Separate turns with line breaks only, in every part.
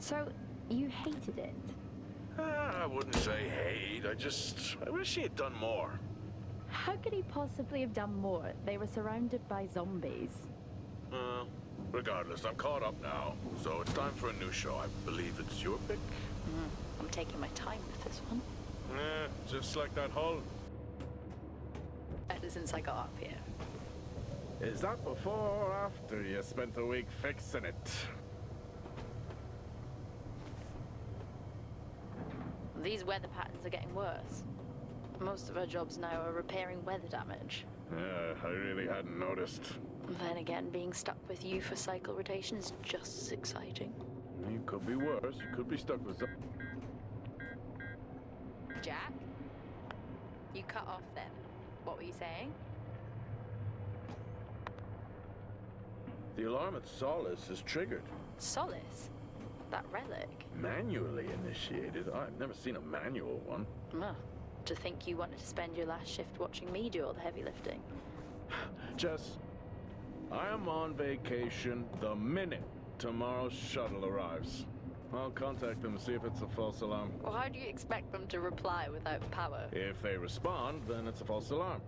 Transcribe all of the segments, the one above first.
So, you hated it?
I wouldn't say hate. I wish he had done more.
How could he possibly have done more? They were surrounded by zombies.
Regardless, I'm caught up now. So it's time for a new show. I believe it's your pick.
I'm taking my time with this one.
Just like that hull.
Ever since I got up here.
Is that before or after you spent a week fixing it?
These weather patterns are getting worse. Most of our jobs now are repairing weather damage.
Yeah, I really hadn't noticed.
Then again, being stuck with you for cycle rotation is just as exciting.
You could be worse. You could be stuck with
Jack? You cut off then. What were you saying?
The alarm at SOLIS is triggered.
SOLIS? That relic?
Manually initiated? I've never seen a manual one.
To think you wanted to spend your last shift watching me do all the heavy lifting.
Jess, I am on vacation the minute tomorrow's shuttle arrives. I'll contact them to see if it's a false alarm.
Well, how do you expect them to reply without power?
If they respond, then it's a false alarm.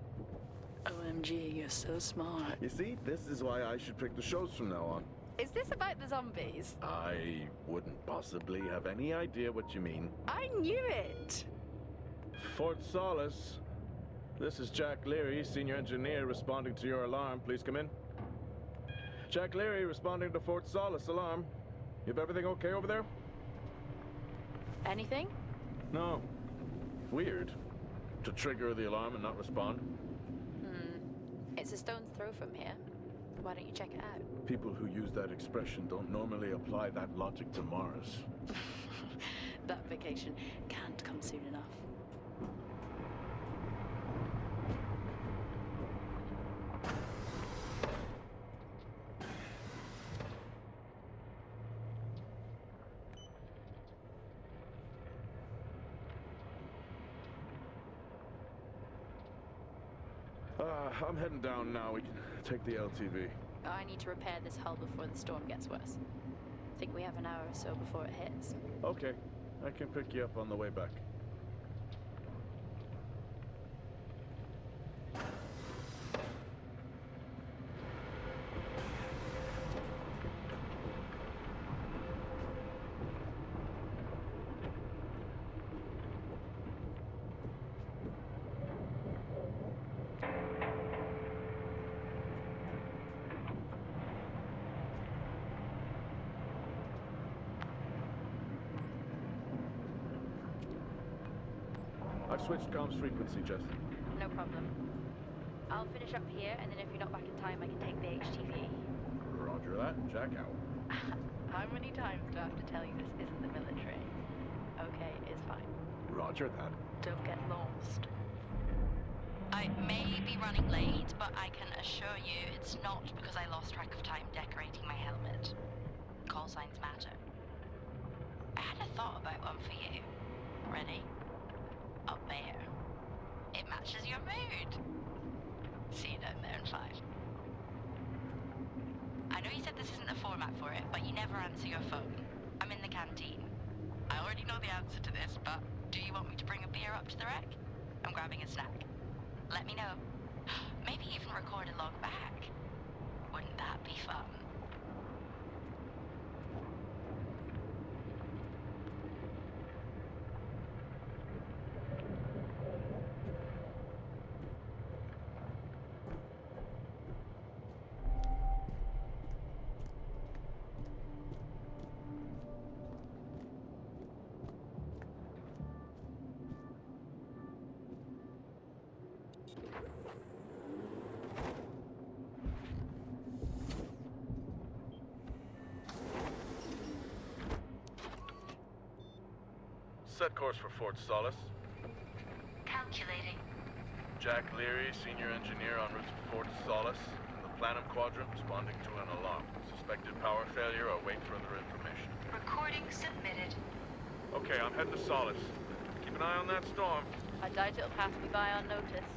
OMG, you're so smart.
You see, this is why I should pick the shows from now on.
Is this about the zombies?
I wouldn't possibly have any idea what you mean.
I knew it!
Fort SOLIS. This is Jack Leary, senior engineer, responding to your alarm. Please come in. Jack Leary, responding to Fort SOLIS alarm. You have everything okay over there?
Anything?
No. Weird. To trigger the alarm and not respond.
It's a stone's throw from here. Why don't you check it out?
People who use that expression don't normally apply that logic to Mars.
That vacation can't come soon enough.
I'm heading down now. We can take the LTV.
I need to repair this hull before the storm gets worse. Think we have an hour or so before it hits.
Okay. I can pick you up on the way back. I've switched comms frequency, Jess.
No problem. I'll finish up here, and then if you're not back in time, I can take the HTV.
Roger that. Jack out.
How many times do I have to tell you this isn't the military? Okay, it's fine.
Roger that.
Don't get lost.
I may be running late, but I can assure you it's not because I lost track of time decorating my helmet. Call signs matter. I had a thought about one for you. Ready? Up there. It matches your mood. See you down there in 5. I know you said this isn't the format for it, but you never answer your phone. I'm in the canteen. I already know the answer to this, but do you want me to bring a beer up to the wreck? I'm grabbing a snack. Let me know. Maybe even record a log back. Wouldn't that be fun?
Set course for Fort SOLIS.
Calculating.
Jack Leary, senior engineer en route to Fort SOLIS. In the Planum Quadrant, responding to an alarm. Suspected power failure. Await further information.
Recording submitted.
Okay, I'm heading to SOLIS. Keep an eye on that storm.
I doubt it'll pass me by unnoticed.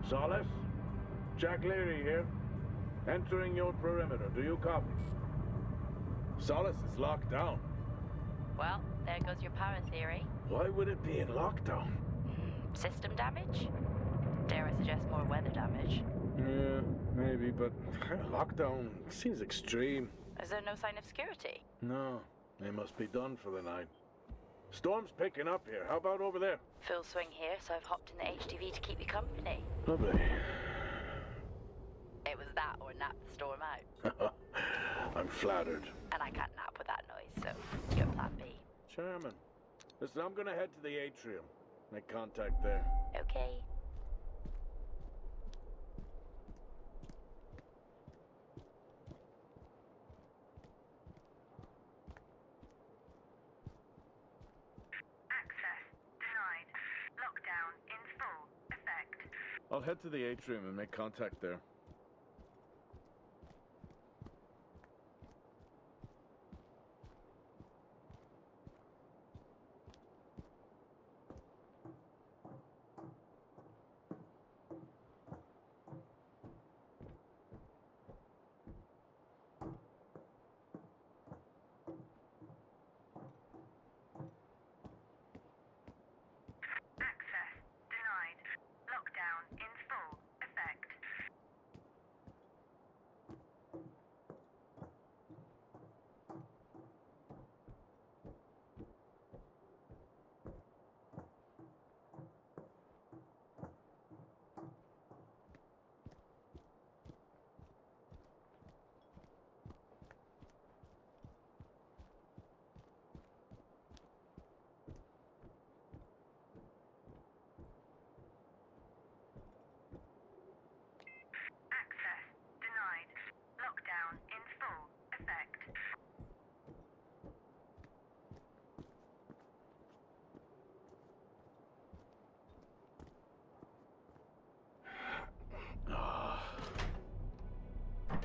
Solis? Jack Leary here. Entering your perimeter. Do you copy? Solis is locked down.
Well, there goes your power theory.
Why would it be in lockdown?
System damage? Dare I suggest more weather damage?
Yeah, maybe, but lockdown seems extreme.
Is there no sign of security?
No, they must be done for the night. Storm's picking up here. How about over there?
Full swing here, so I've hopped in the HTV to keep you company.
Lovely.
It was that or nap the storm out.
I'm flattered.
And I can't nap with that noise, so your plan B.
Chairman. Listen, I'm gonna head to the atrium. Make contact there.
Okay.
Access denied. Lockdown in full effect.
I'll head to the atrium and make contact there.
Access denied. Lockdown in full effect. Access denied. Lockdown in full effect.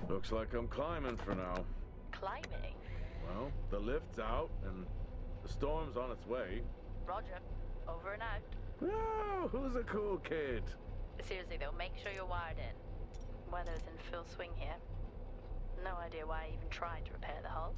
Looks like I'm climbing for now.
Climbing?
Well, the lift's out and the storm's on its way.
Roger. Over and out.
Oh, who's a cool kid?
Seriously though, make sure you're wired in. Weather's in full swing here. No idea why I even tried to repair the hull.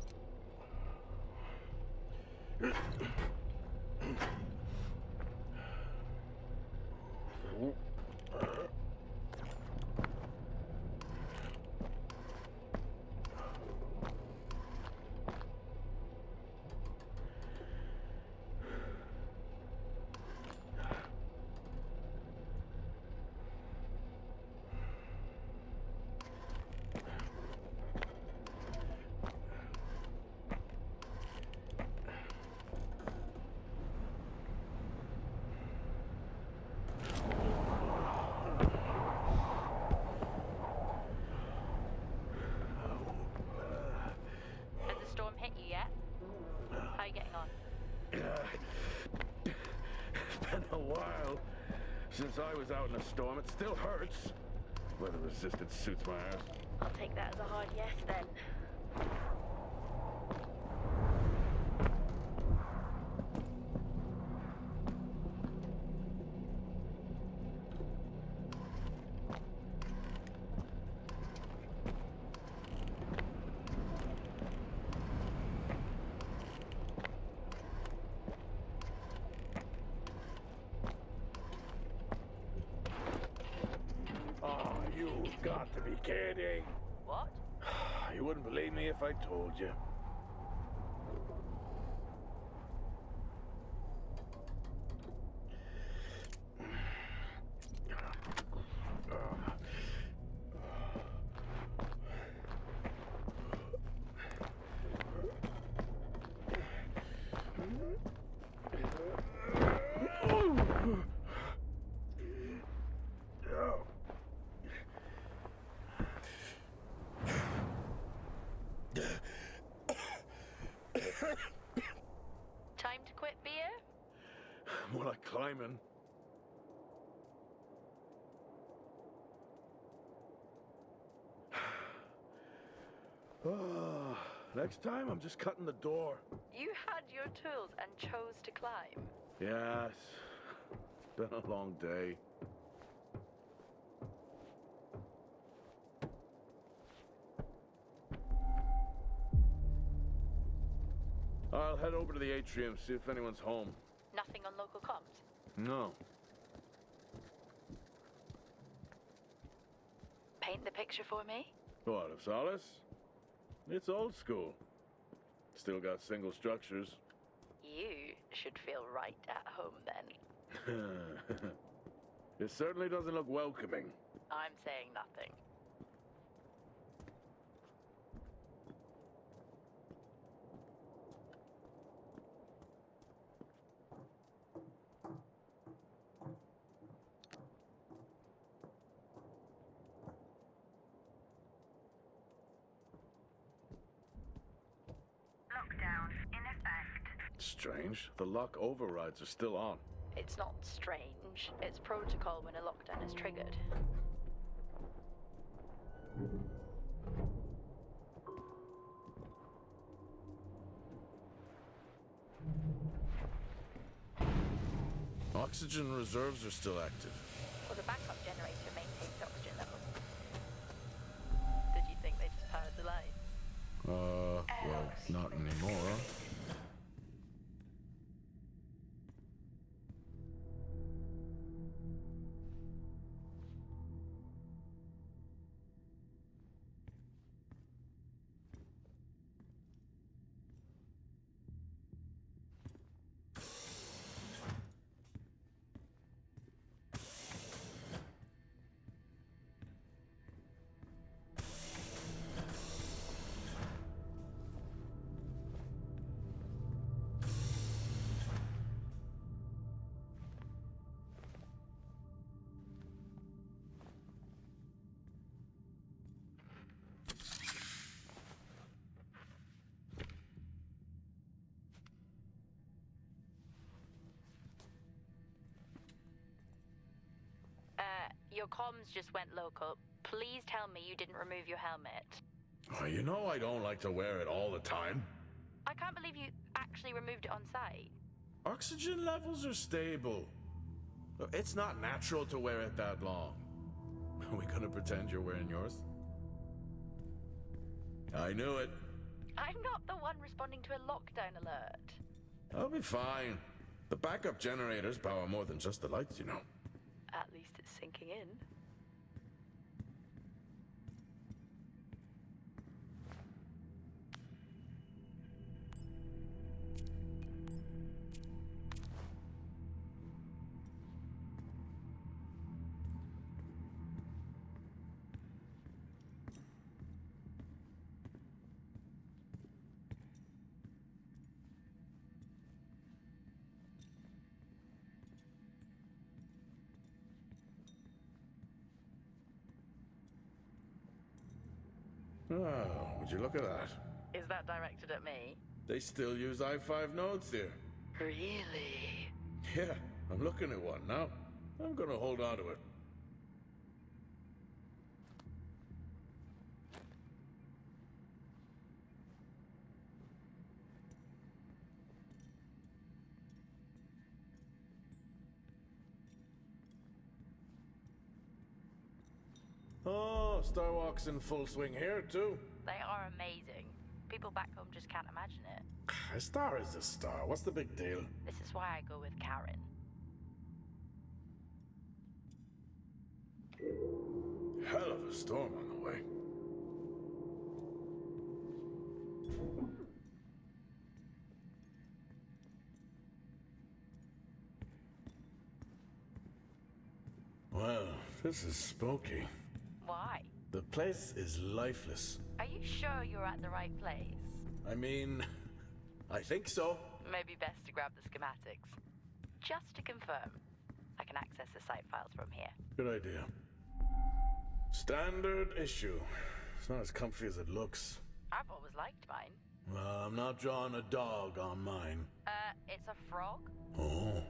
Has the storm hit you yet? How are you getting on?
It's been a while since I was out in a storm. It still hurts. Weather resistance suits my ass.
I'll take that as a hard yes then.
Oh, you've got to be kidding.
What?
You wouldn't believe me if I told you.
Time to quit beer?
More like climbing. Oh, next time I'm just cutting the door.
You had your tools and chose to climb.
Yes. Been a long day. I'll head over to the atrium, see if anyone's home.
Nothing on local comms?
No.
Paint the picture for me?
What, of Solis? It's old school. Still got single structures.
You should feel right at home then.
It certainly doesn't look welcoming.
I'm saying nothing.
Lockdown in effect.
Strange. The lock overrides are still on.
It's not strange. It's protocol when a lockdown is triggered.
Oxygen reserves are still active.
Well, the backup generator maintains oxygen levels. Did you think they just powered the lights?
Well, not anymore.
Your comms just went local. Please tell me you didn't remove your helmet.
Oh, you know I don't like to wear it all the time.
I can't believe you actually removed it on site.
Oxygen levels are stable. It's not natural to wear it that long. Are we gonna pretend you're wearing yours? I knew it.
I'm not the one responding to a lockdown alert.
I'll be fine. The backup generators power more than just the lights, you know.
At least it's sinking in.
Oh, would you look at that?
Is that directed at me?
They still use i5 nodes here.
Really?
Yeah, I'm looking at one now. I'm gonna hold on to it. Oh, Starwalk's in full swing here, too.
They are amazing. People back home just can't imagine it.
A star is a star. What's the big deal?
This is why I go with Karen.
Hell of a storm on the way. Well, this is spooky.
Why?
The place is lifeless.
Are you sure you're at the right place?
I mean, I think so.
Maybe best to grab the schematics. Just to confirm, I can access the site files from here.
Good idea. Standard issue. It's not as comfy as it looks.
I've always liked mine.
Well, I'm not drawing a dog on mine.
It's a frog?
Oh.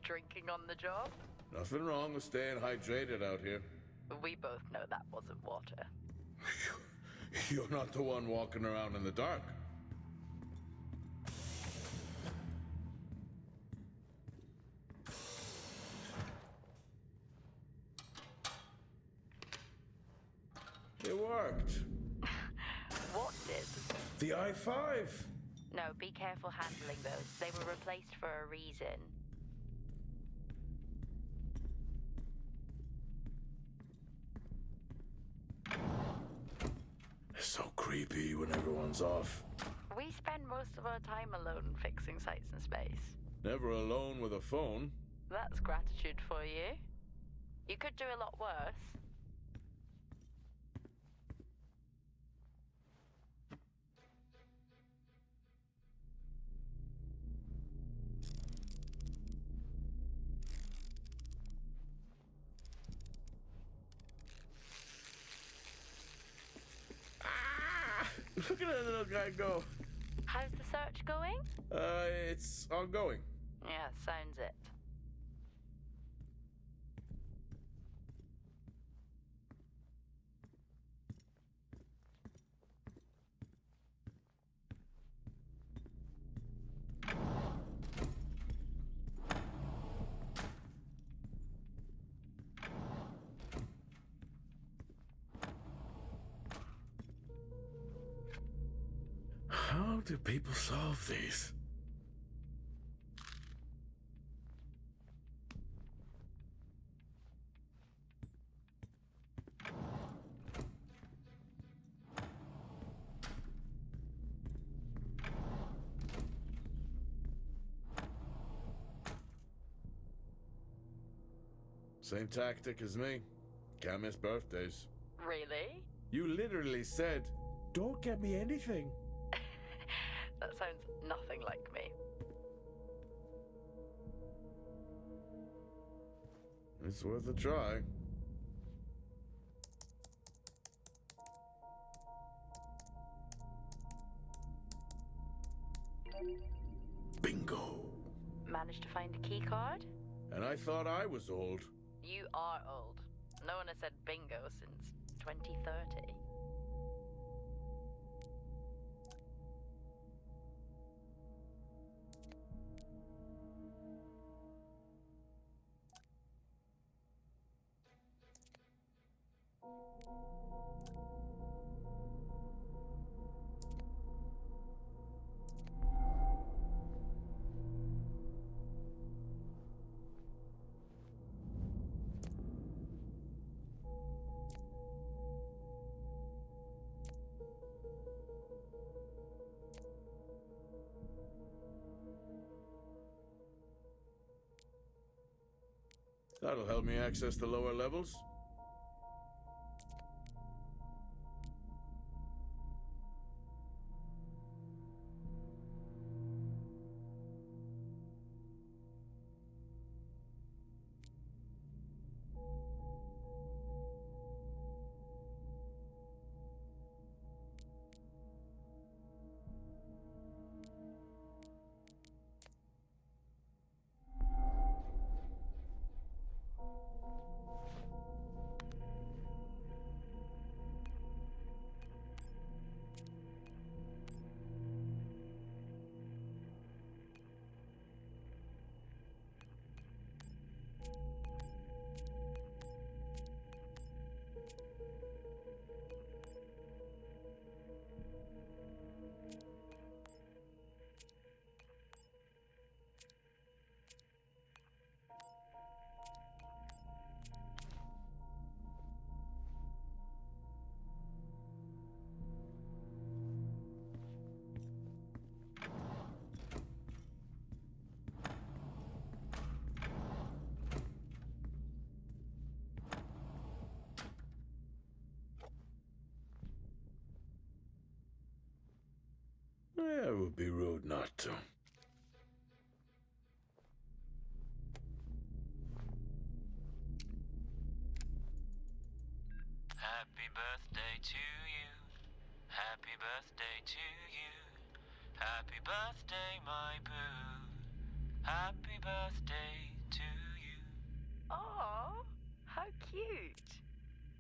Drinking on the job?
Nothing wrong with staying hydrated out here.
We both know that wasn't water.
You're not the one walking around in the dark. It worked.
What did?
The I-5.
No, be careful handling those. They were replaced for a reason.
It's so creepy when everyone's off.
We spend most of our time alone fixing sights in space.
Never alone with a phone.
That's gratitude for you. You could do a lot worse.
Look at that little guy go.
How's the search going?
It's ongoing.
Yeah, sounds it.
How do people solve these? Same tactic as me. Can't miss birthdays.
Really?
You literally said, "Don't get me anything."
That sounds nothing like me.
It's worth a try. Bingo.
Managed to find a key card?
And I thought I was old.
You are old. No one has said bingo since 2030.
That'll help me access the lower levels. It would be rude not to.
Happy birthday to you. Happy birthday to you. Happy birthday, my boo. Happy birthday to you.
Oh, how cute.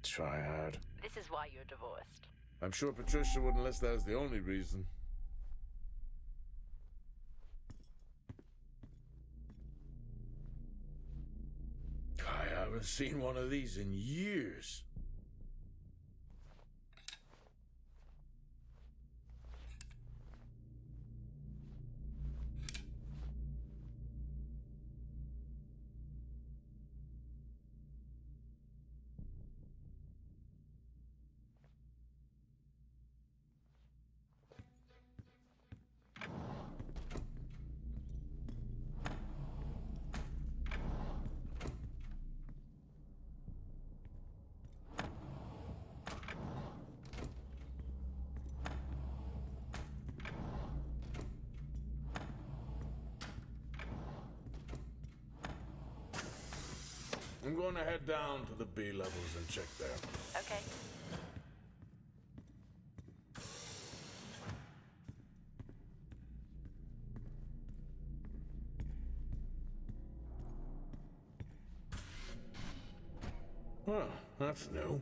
Try hard.
This is why you're divorced.
I'm sure Patricia wouldn't list that as the only reason. I haven't seen one of these in years. I'm going to head down to the B levels and check there.
Okay.
Well, that's new.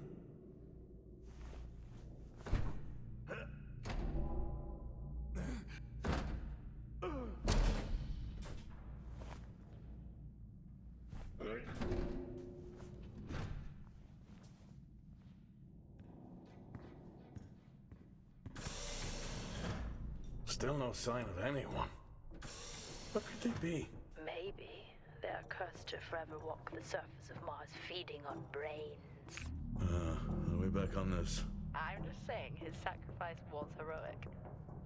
Still no sign of anyone. What could they be?
Maybe they're cursed to forever walk the surface of Mars feeding on brains.
Are we back on this?
I'm just saying his sacrifice was heroic.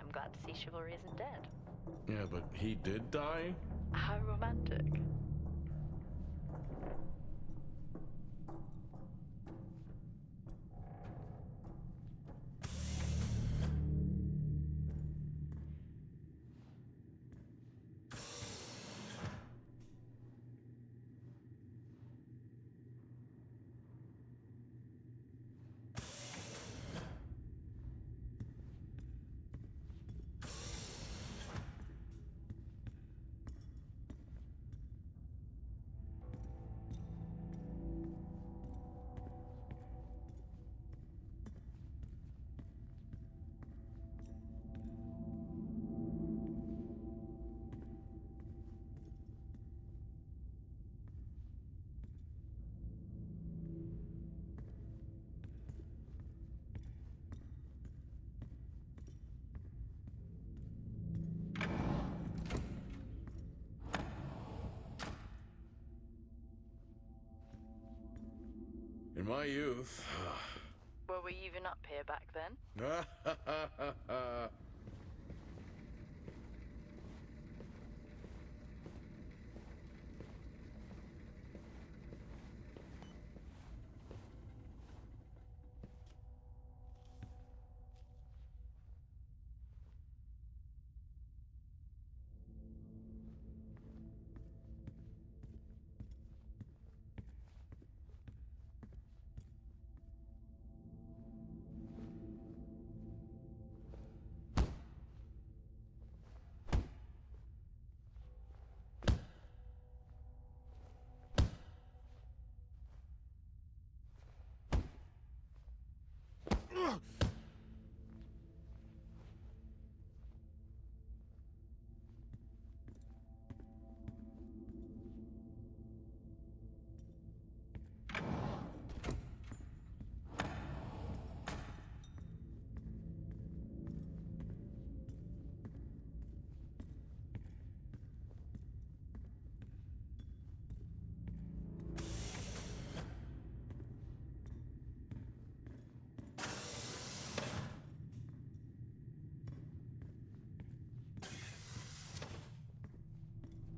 I'm glad to see chivalry isn't dead.
Yeah, but he did die?
How romantic.
In my youth...
Were we even up here back then?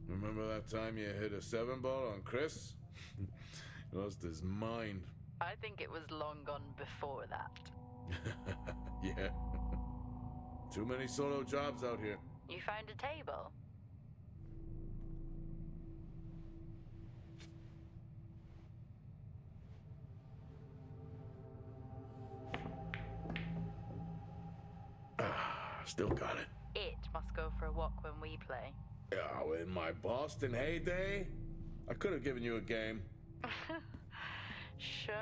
Remember that time you hit a 7-ball on Chris? He lost his mind.
I think it was long gone before that.
Yeah. Too many solo jobs out here.
You found a table?
Still got it.
It must go for a walk when we play.
Oh, in my Boston heyday, I could have given you a game.
Sure.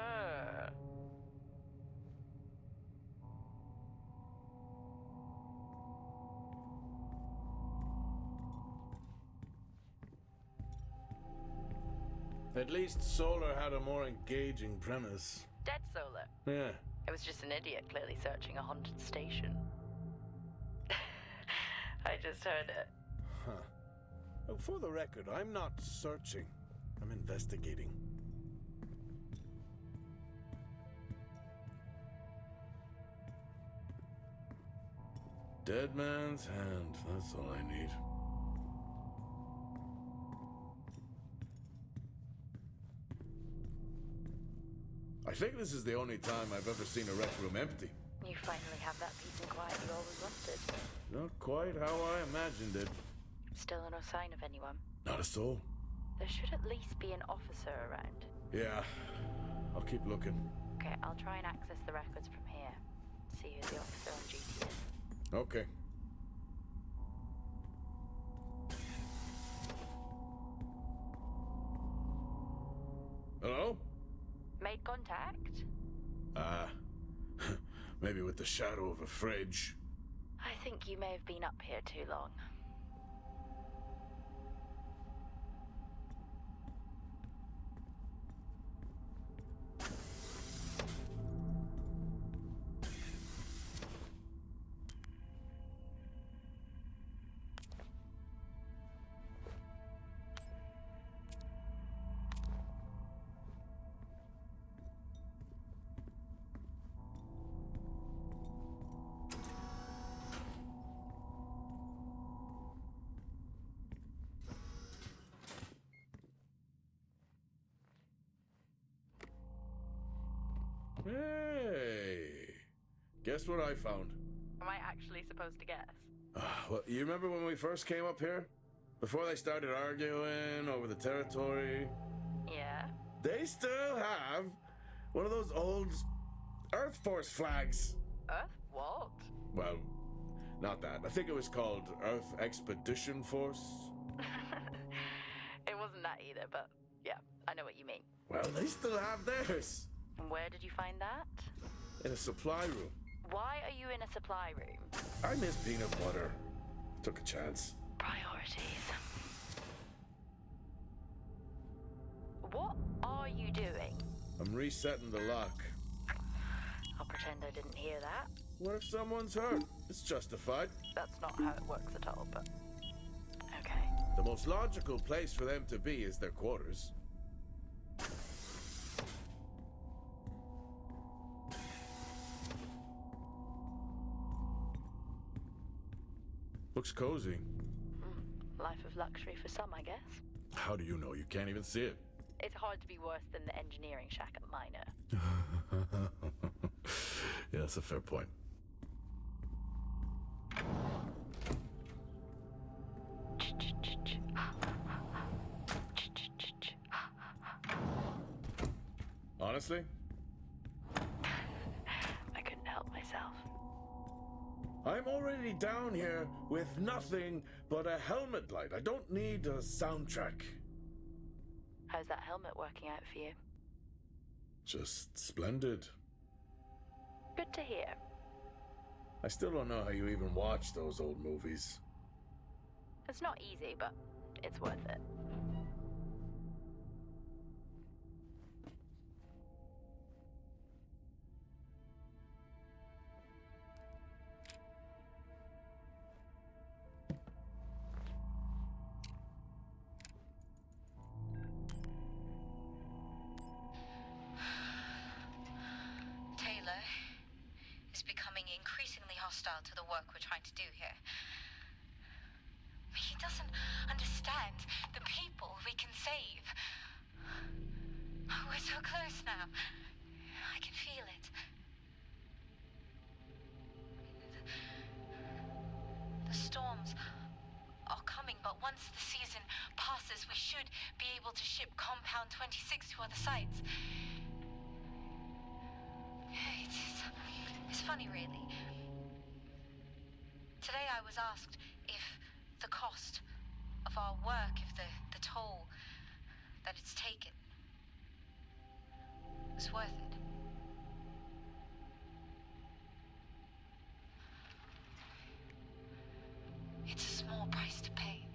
At least Solar had a more engaging premise.
Dead Solar.
Yeah.
It was just an idiot clearly searching a haunted station. I just heard it.
Huh. Well, for the record, I'm not searching. I'm investigating. Dead man's hand. That's all I need. I think this is the only time I've ever seen a rec room empty.
You finally have that peace and quiet you always wanted.
Not quite how I imagined it.
Still no sign of anyone.
Not a soul.
There should at least be an officer around.
Yeah, I'll keep looking.
Okay, I'll try and access the records from here. See who the officer on duty is.
Okay. Hello?
Made contact?
Maybe with the shadow of a fridge.
I think you may have been up here too long.
Hey! Guess what I found?
Am I actually supposed to guess?
Well, you remember when we first came up here? Before they started arguing over the territory?
Yeah?
They still have one of those old Earth Force flags.
Earth? What?
Well, not that. I think it was called Earth Expedition Force.
It wasn't that either, but yeah, I know what you mean.
Well, they still have theirs.
And where did you find that?
In a supply room.
Why are you in a supply room?
I miss peanut butter. Took a chance.
Priorities. What are you doing?
I'm resetting the lock.
I'll pretend I didn't hear that.
What if someone's hurt? It's justified.
That's not how it works at all, but... Okay.
The most logical place for them to be is their quarters. Looks cozy.
Life of luxury for some, I guess.
How do you know? You can't even see it.
It's hard to be worse than the engineering shack at Minor.
Yeah, that's a fair point. Honestly?
I couldn't help myself.
I'm already down here with nothing but a helmet light. I don't need a soundtrack.
How's that helmet working out for you?
Just splendid.
Good to hear.
I still don't know how you even watch those old movies.
It's not easy, but it's worth it.
Taylor is becoming increasingly hostile to the work we're trying to do here. He doesn't understand the people we can save. We're so close now. I can feel it. once the season passes, we should be able to ship Compound 26 to other sites. It's funny, really. Today I was asked if the cost of our work, if the toll that it's taken was worth it. It's a small price to pay.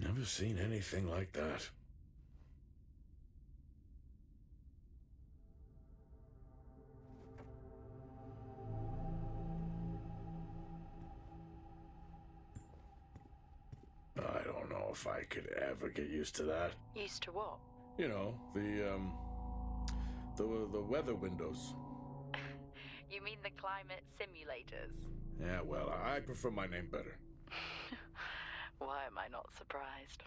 Never seen anything like that. I don't know if I could ever get used to that.
Used to what?
You know, the weather windows.
You mean the climate simulators?
Yeah, well, I prefer my name better.
Why am I not surprised?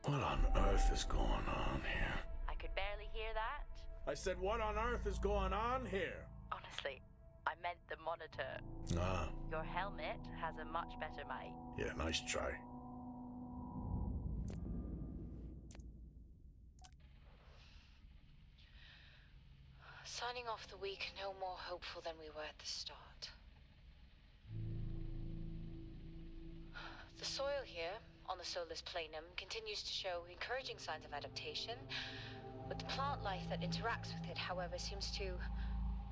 What on earth is going on here?
I could barely hear that.
I said, what on earth is going on here?
Honestly, I meant the monitor.
Ah,
Your helmet has a much better mic.
yeah, nice try.
Signing off the week no more hopeful than we were at the start. The soil here, on the SOLIS planum, continues to show encouraging signs of adaptation, but the plant life that interacts with it, however, seems to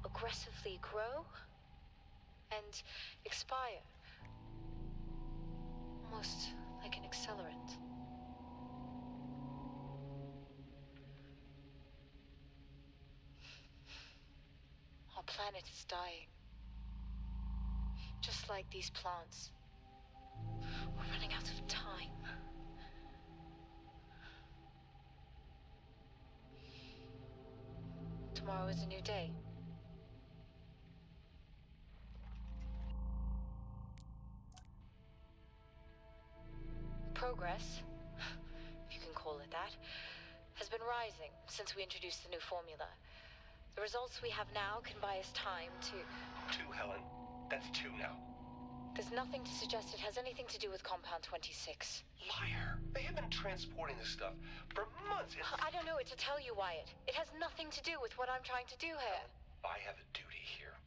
aggressively grow and expire. Almost like an accelerant. Our planet is dying. Just like these plants. We're running out of time. Tomorrow is a new day. Progress, if you can call it that, has been rising since we introduced the new formula. The results we have now can buy us time to...
2, Helen. That's 2 now.
There's nothing to suggest it has anything to do with Compound 26.
Liar. They have been transporting this stuff for months.
I don't know what to tell you, Wyatt. It has nothing to do with what I'm trying to do here.
I have a duty here.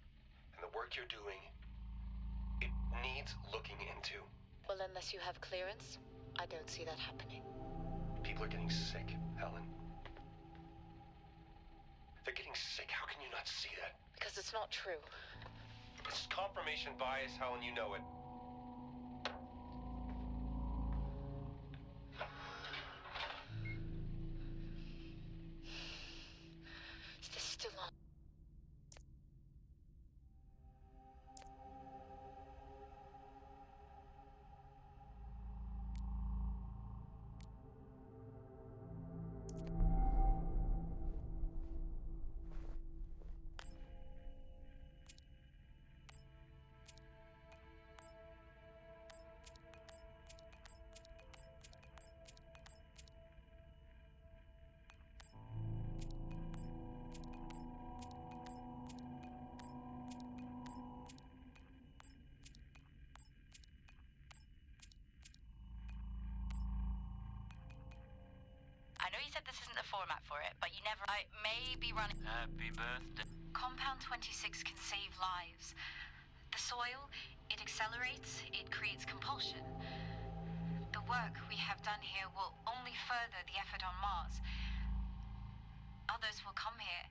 And the work you're doing, it needs looking into.
Well, unless you have clearance, I don't see that happening.
People are getting sick, Helen. They're getting sick. How can you not see that?
Because it's not true.
It's confirmation bias, Helen. You know it.
Is this still on? I know you said this isn't the format for it, but you never... I may be running...
Happy birthday.
Compound 26 can save lives. The soil, it accelerates, it creates compulsion. The work we have done here will only further the effort on Mars. Others will come here.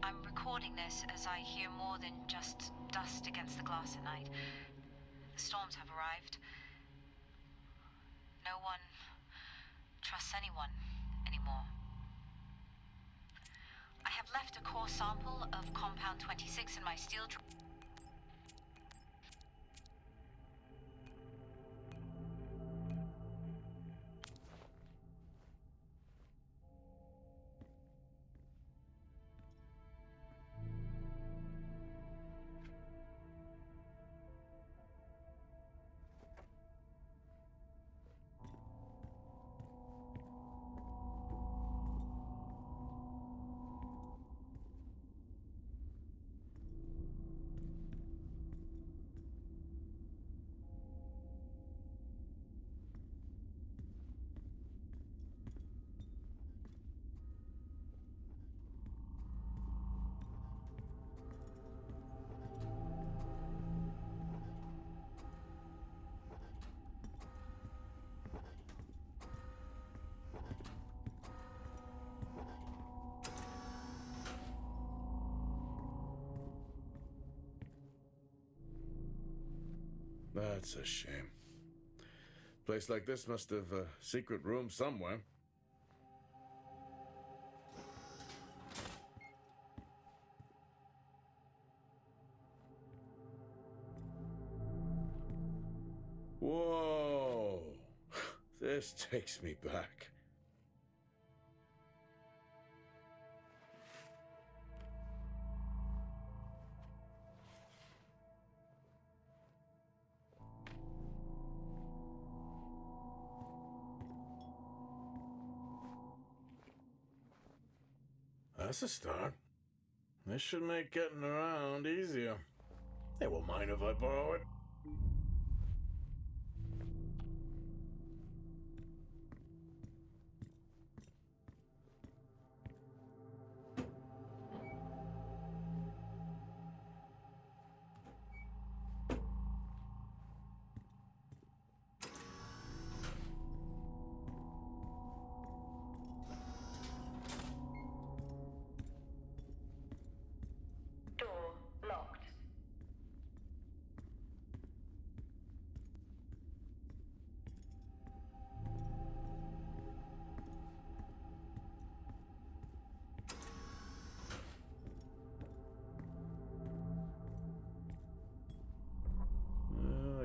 I'm recording this as I hear more than just dust against the glass at night. The storms have arrived. No one trusts anyone anymore. I have left a core sample of compound 26 in my steel drawer.
That's a shame. Place like this must have a secret room somewhere. Whoa! This takes me back. That's a start. This should make getting around easier. They won't mind if I borrow it.
Door locked.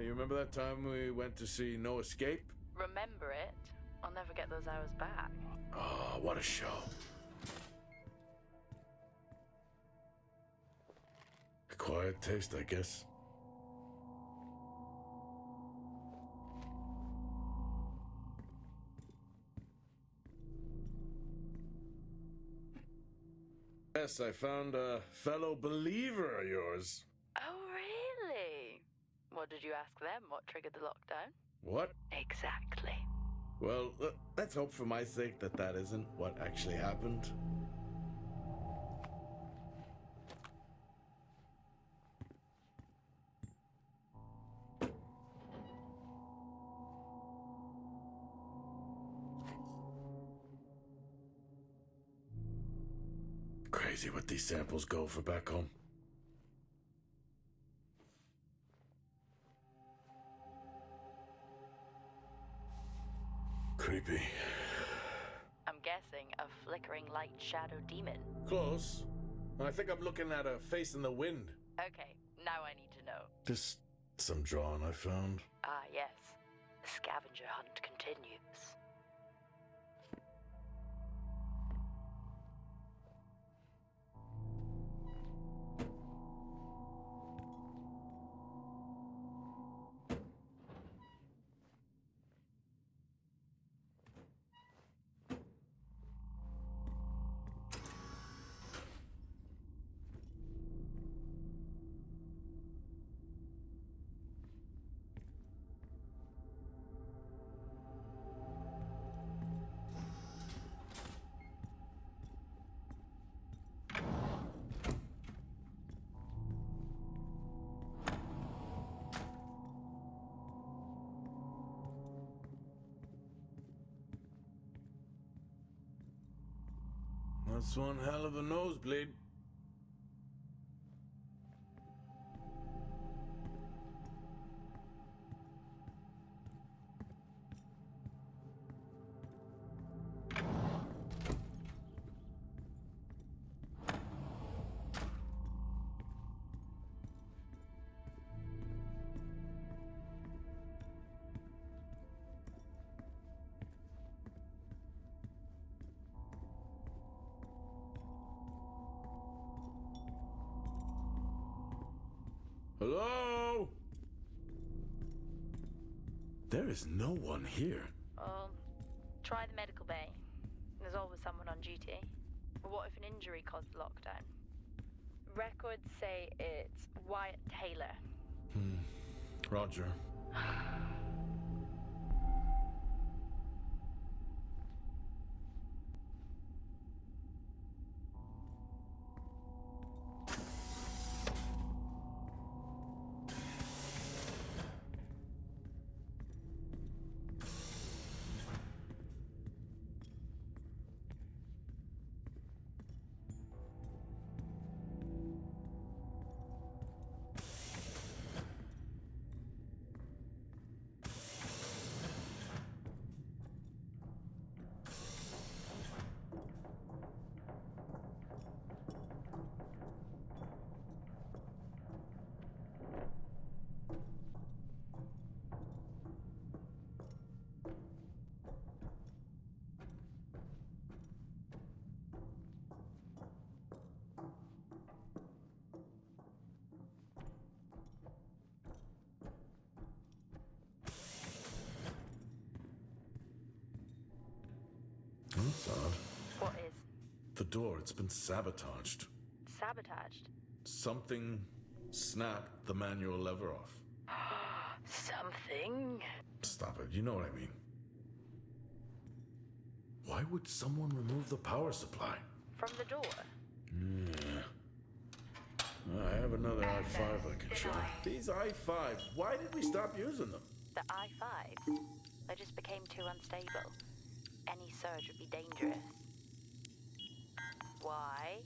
You remember that time we went to see No Escape?
Remember it? I'll never get those hours back.
Oh, what a show. Quiet taste, I guess. Yes, I found a fellow believer of yours.
Oh, really? What did you ask them? What triggered the lockdown?
What?
Exactly.
Well, let's hope for my sake that that isn't what actually happened. Crazy what these samples go for back home. Creepy.
I'm guessing a flickering light shadow demon.
Close. I think I'm looking at a face in the wind.
Okay, now I need to know.
Just some drawing I found.
Ah, yes. The scavenger hunt continues.
That's one hell of a nosebleed. Hello? There is no one here.
Try the medical bay. There's always someone on duty. But what if an injury caused the lockdown? Records say it's Wyatt Taylor.
Roger. That's odd.
What is?
The door, it's been sabotaged.
Sabotaged?
Something snapped the manual lever off.
Something?
Stop it, you know what I mean. Why would someone remove the power supply?
From the door?
Yeah. I have another i5 I can show. These i5s, why did we stop using them?
The i5s? They just became too unstable. Any surge would be dangerous. Why?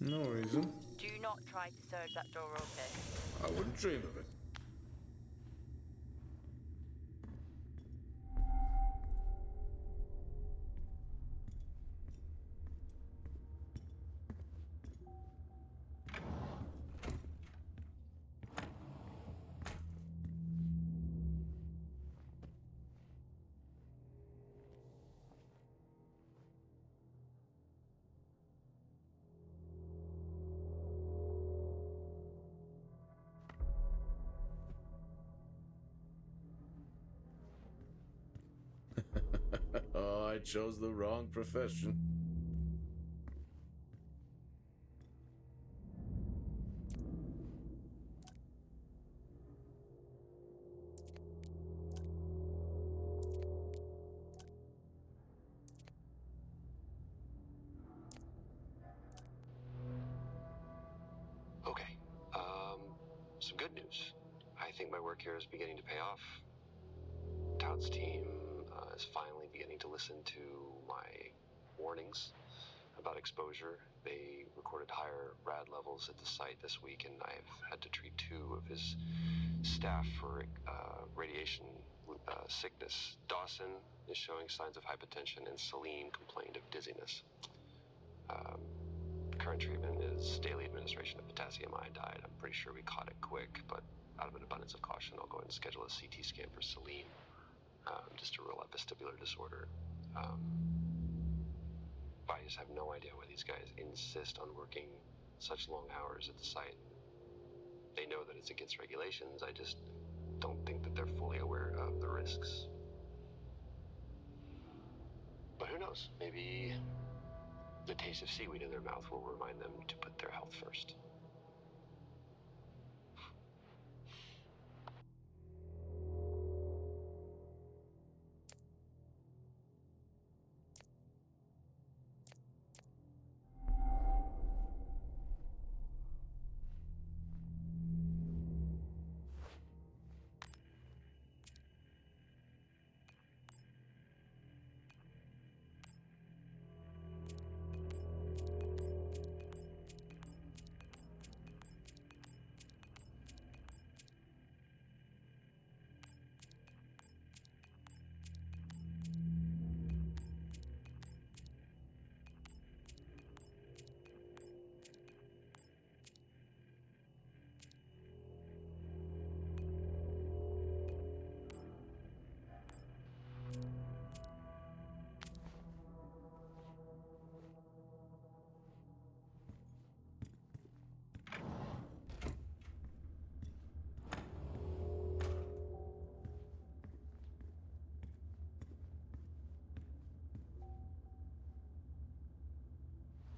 No reason.
Do not try to surge that door open.
I wouldn't dream of it. Oh, I chose the wrong profession.
Okay. Some good news. I think my work here is beginning to pay off. Todd's team is finally beginning to listen to my warnings about exposure. They recorded higher rad levels at the site this week, and I've had to treat 2 of his staff for radiation sickness. Dawson is showing signs of hypotension, and Celine complained of dizziness. Current treatment is daily administration of potassium iodide. I'm pretty sure we caught it quick, but out of an abundance of caution, I'll go ahead and schedule a CT scan for Celine, just to rule out vestibular disorder. I just have no idea why these guys insist on working such long hours at the site. They know that it's against regulations. I just don't think that they're fully aware of the risks. But who knows? Maybe the taste of seaweed in their mouth will remind them to put their health first.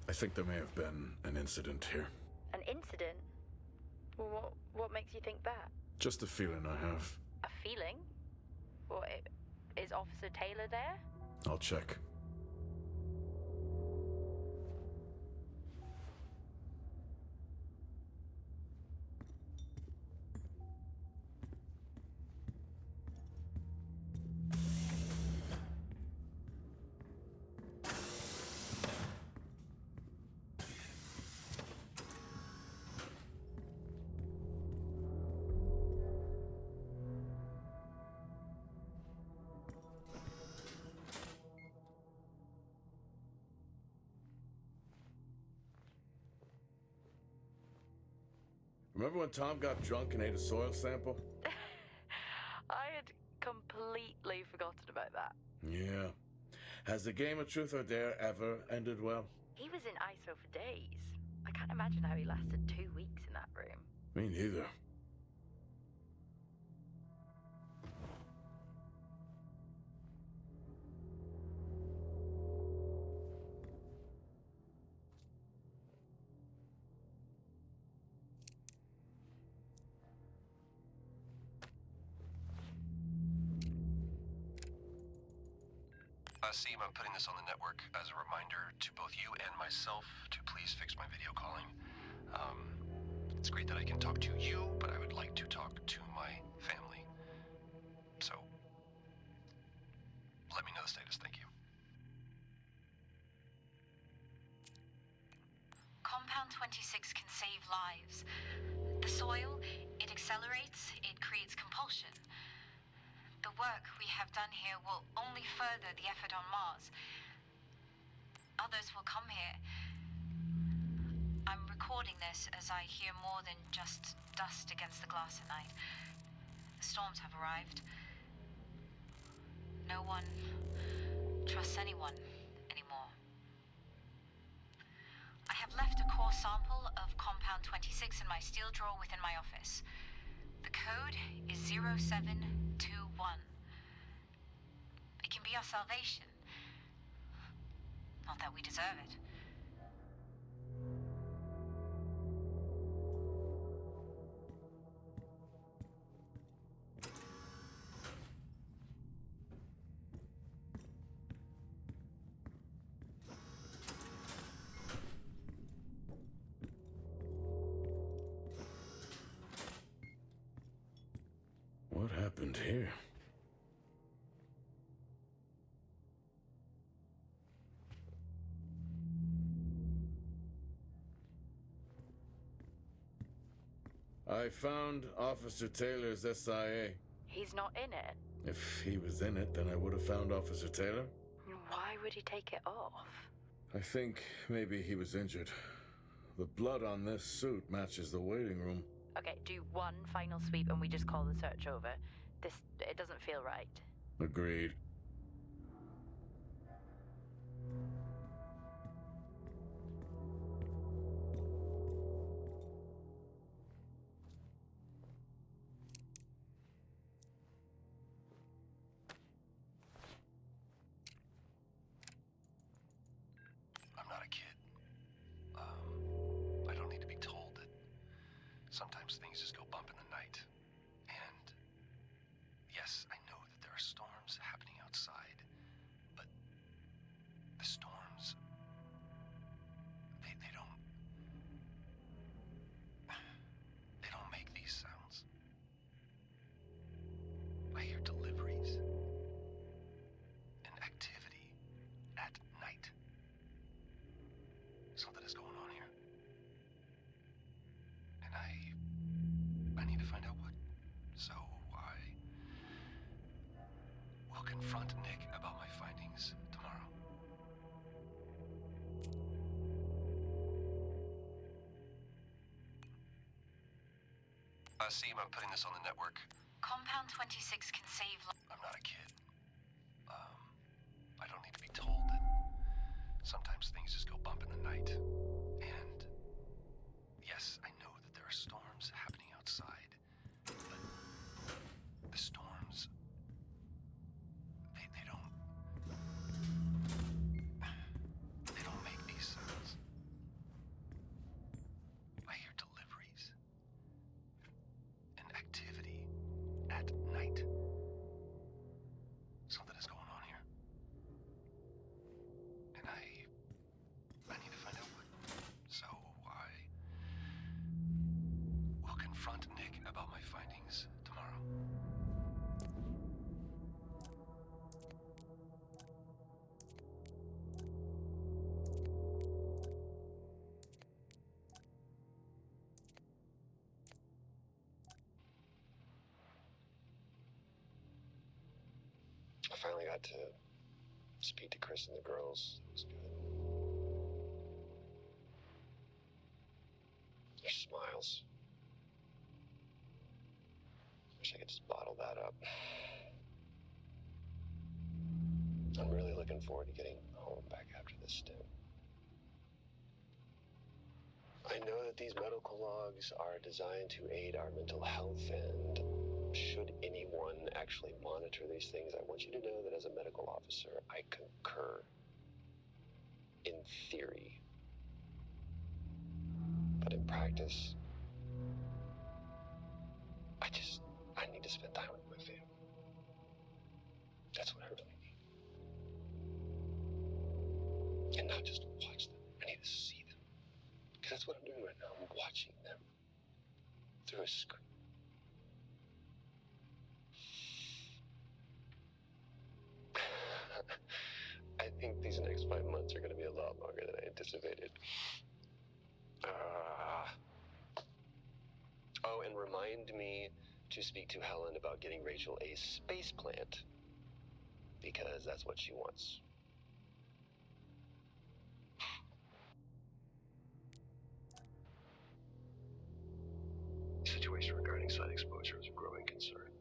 I think there may have been an incident here.
An incident? Well, what makes you think that?
Just a feeling I have.
A feeling? Well, is Officer Taylor there?
I'll check. Remember when Tom got drunk and ate a soil sample?
I had completely forgotten about that.
Yeah. Has the game of truth or dare ever ended well?
He was in ISO for days. I can't imagine how he lasted 2 weeks in that room.
Me neither.
Asim, I'm putting this on the network as a reminder to both you and myself to please fix my video calling. It's great that I can talk to you, but I would like to talk to my family. So, let me know the status. Thank you.
Compound 26 can save lives. The soil, it accelerates, it creates compulsion. The work we have done here will only further the effort on Mars. Others will come here. I'm recording this as I hear more than just dust against the glass at night. The storms have arrived. No one trusts anyone anymore. I have left a core sample of Compound 26 in my steel drawer within my office. The code is 0721. It can be our salvation. Not that we deserve it.
What happened here? I found Officer Taylor's SIA.
He's not in it.
If he was in it, then I would have found Officer Taylor.
Why would he take it off?
I think maybe he was injured. The blood on this suit matches the waiting room.
Okay, do one final sweep and we just call the search over. It doesn't feel right.
Agreed.
I'm not a kid. I don't need to be told that sometimes things just go bump in the night. And yes, I know that there are storms happening outside, but the storms, they don't make these sounds. I hear deliveries and activity at night. Something is going on here. And I need to find out what. So I will confront Nick about my findings tomorrow. Asim, I'm putting this on the network.
Compound 26 can save
I'm not a kid. I don't need to be told that sometimes things just go bump in the night. And yes, I know that there are storms happening outside, but the storms, they don't make these sounds. confront Nick about my findings tomorrow. I finally got to speak to Chris and the girls. It was good. Their smiles. Wish I could just bottle that up. I'm really looking forward to getting home back after this stint. I know that these medical logs are designed to aid our mental health, and should anyone actually monitor these things, I want you to know that as a medical officer, I concur. In theory. But in practice, I need to spend time with my family. That's what I really need. And not just watch them. I need to see them. Because that's what I'm doing right now. I'm watching them through a screen. I think these next 5 months are going to be a lot longer than I anticipated. Oh, and remind me to speak to Helen about getting Rachel a space plant, because that's what she wants. The situation regarding site exposure is a growing concern.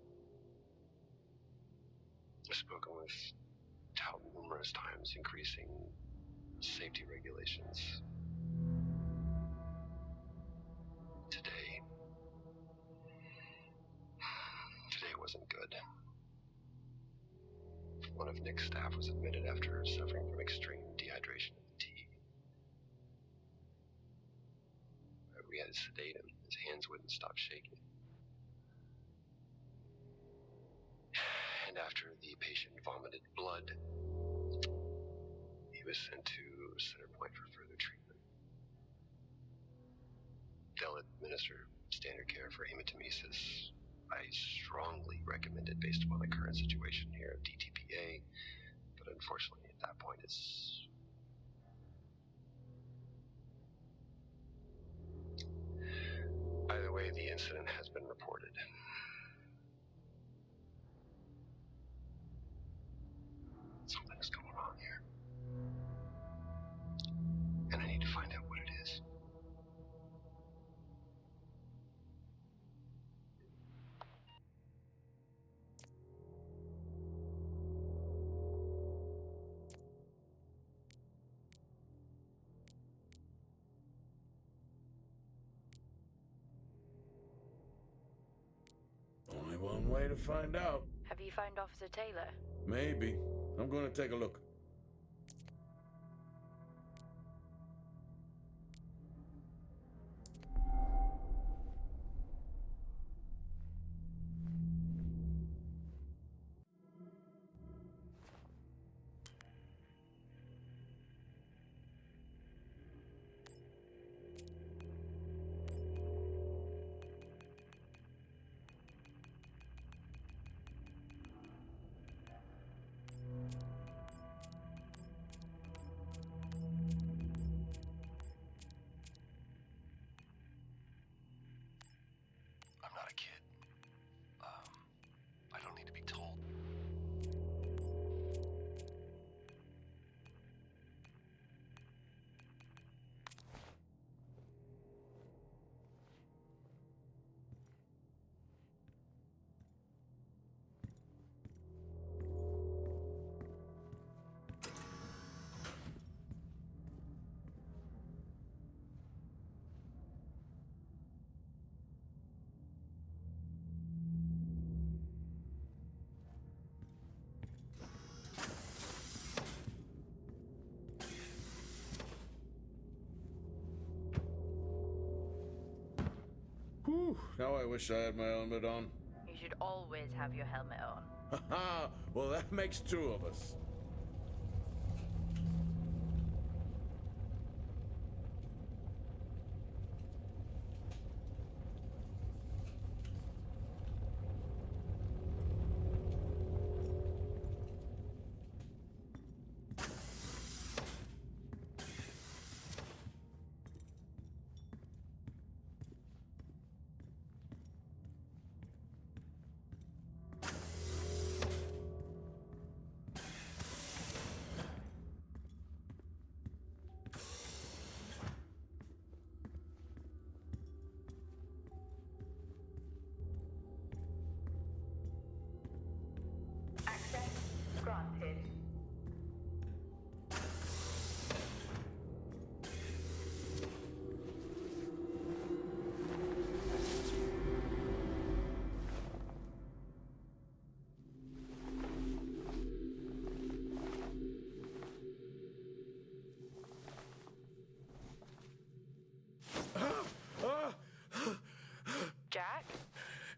I've spoken with Tout numerous times, increasing safety regulations. Today wasn't good. One of Nick's staff was admitted after suffering from extreme dehydration and fatigue. We had to sedate him. His hands wouldn't stop shaking. And after the patient vomited blood, he was sent to Center Point for further treatment. They'll administer standard care for hematemesis. I strongly recommend it based upon the current situation here of DTPA, but unfortunately at that point it's... Either way, the incident has been reported. Something's going on here. And I need to find out what it is.
Only one way to find out.
Have you found Officer Taylor?
Maybe. I'm going to take a look.
I'm not a kid. I don't need to be told.
Whew, now I wish I had my helmet on.
You should always have your helmet on.
Haha, well that makes two of us.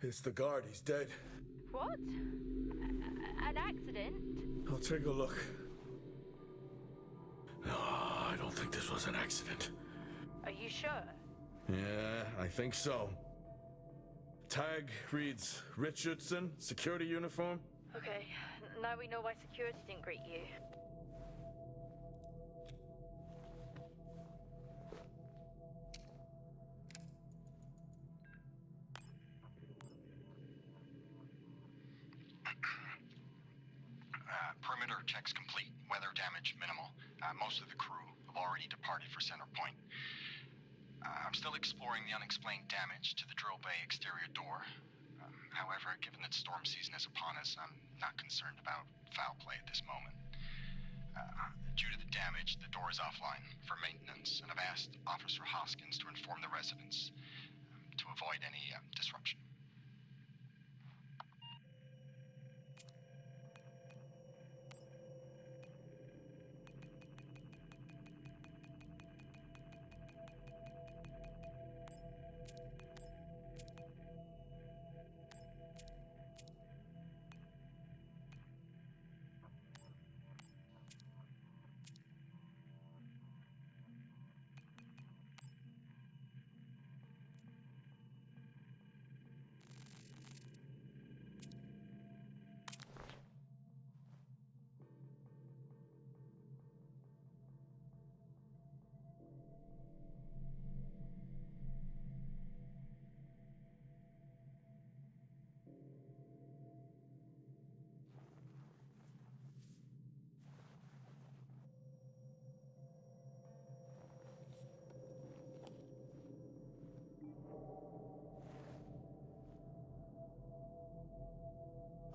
It's the guard. He's dead.
What? An accident?
I'll take a look. No, I don't think this was an accident.
Are you sure?
Yeah, I think so. Tag reads Richardson, security uniform.
Okay, now we know why security didn't greet you.
Perimeter checks complete. Weather damage minimal. Most of the crew have already departed for Center Point. I'm still exploring the unexplained damage to the drill bay exterior door. However, given that storm season is upon us, I'm not concerned about foul play at this moment. Due to the damage, the door is offline for maintenance, and I've asked Officer Hoskins to inform the residents to avoid any disruption.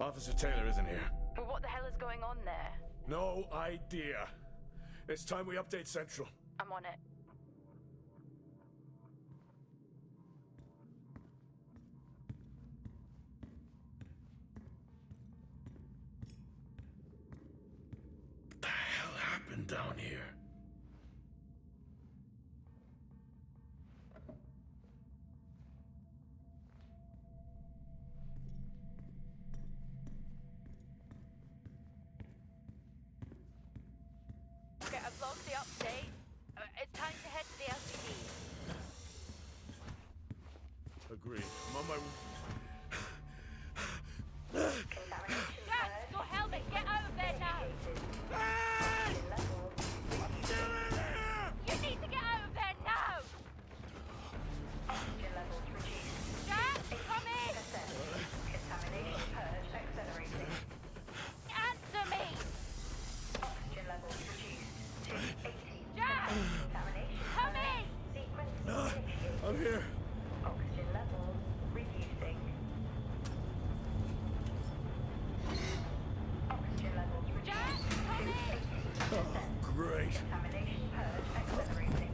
Officer Taylor isn't here.
But what the hell is going on there?
No idea. It's time we update Central.
I'm on it.
What the hell happened down here?
Okay, I've logged the update. It's time to head to the LCD.
Agreed. I'm on my...
Jack, your helmet! Get out of there now! You need to get out of there now!
Oxygen levels reduced.
Jack, come in!
Contamination purge accelerating.
Answer me!
Oxygen levels reduced to 80%.
Jack!
Contamination
Come in!
sequence initiated.
I'm here.
Oxygen levels reducing. Oxygen levels reduced
Jack, come in!
Oh, great.
Contamination purge accelerating.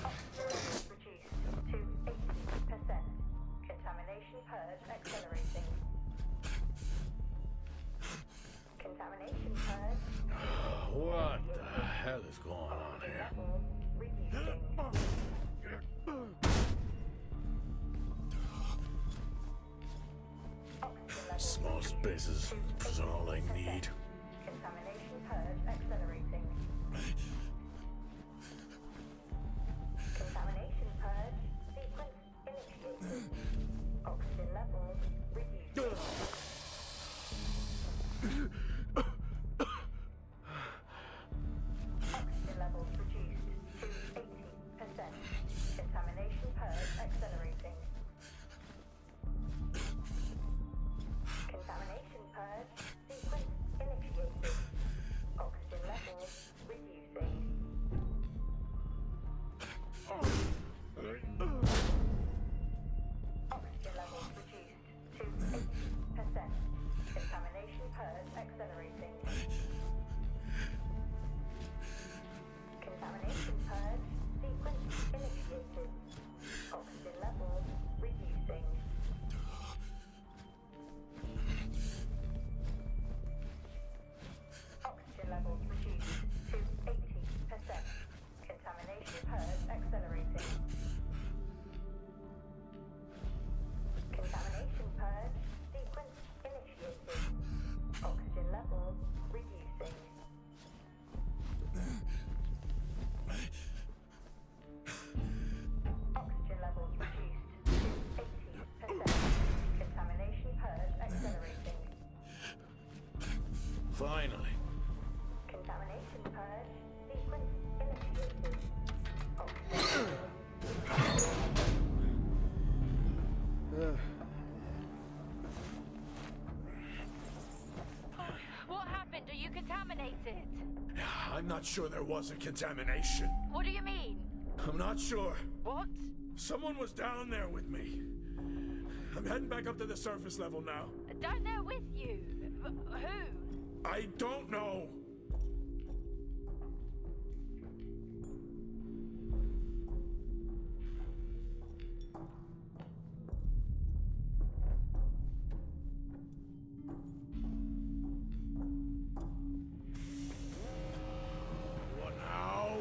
Oxygen levels reduced to 80%. Contamination purge accelerating. Contamination purge
What the hell is going on here?
levels reducing. Oxygen levels
Small spaces is all I need.
Contamination purge accelerating. Contamination purge sequence initiated. Oxygen levels reduced. Oxygen levels reduced to 80%. Contamination purge accelerating. Contamination purge sequence initiated.
Finally.
Contamination purge. Sequence initiated.
What happened? Are you contaminated?
I'm not sure there was a contamination.
What do you mean?
I'm not sure.
What?
Someone was down there with me. I'm heading back up to the surface level now.
Down there with you? Who?
I don't know. What now?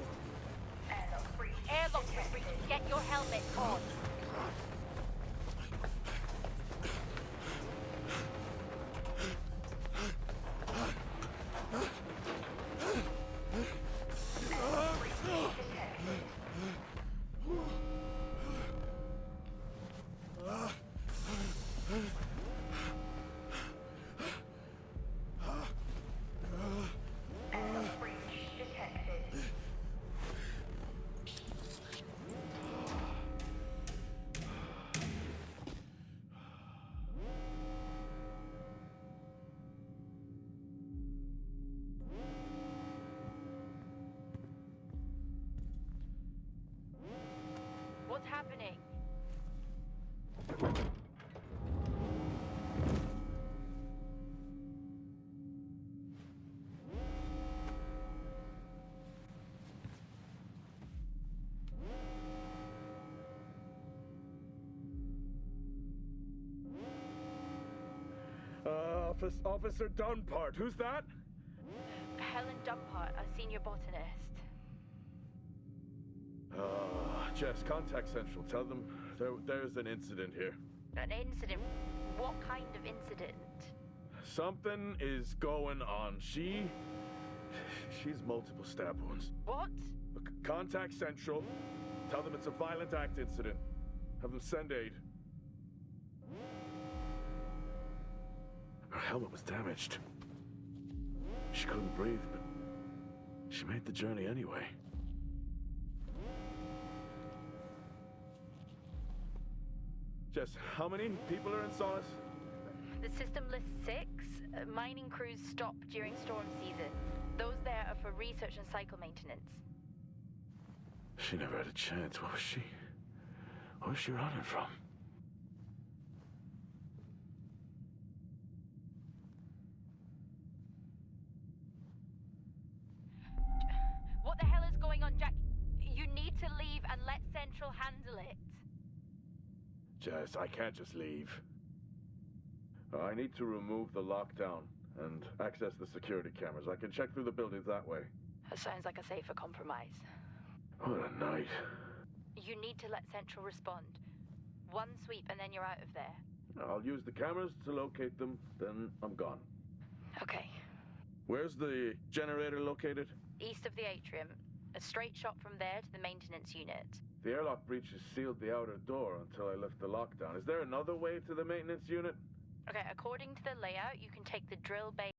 Airlock breach.
Airlock breach. Get your helmet on.
Airlock breach detected.
What's happening?
Officer Dunpart, who's that?
Helen Dumpart, a senior botanist.
Jess, contact Central. Tell them there's an incident here.
An incident? What kind of incident?
Something is going on. She's multiple stab wounds.
What?
Look, contact Central. Tell them it's a violent act incident. Have them send aid. Her helmet was damaged. She couldn't breathe, but she made the journey anyway. Jess, how many people are in SOLIS?
The system lists 6. Mining crews stop during storm season. Those there are for research and cycle maintenance.
She never had a chance. What was she running from?
What the hell is going on, Jack? You need to leave and let Central handle it.
Jess, I can't just leave. I need to remove the lockdown and access the security cameras. I can check through the buildings that way.
That sounds like a safer compromise.
What a night.
You need to let Central respond. One sweep and then you're out of there.
I'll use the cameras to locate them, then I'm gone.
Okay.
Where's the generator located?
East of the atrium. A straight shot from there to the maintenance unit.
The airlock breaches sealed the outer door until I left the lockdown. Is there another way to the maintenance unit?
Okay, according to the layout, you can take the drill bay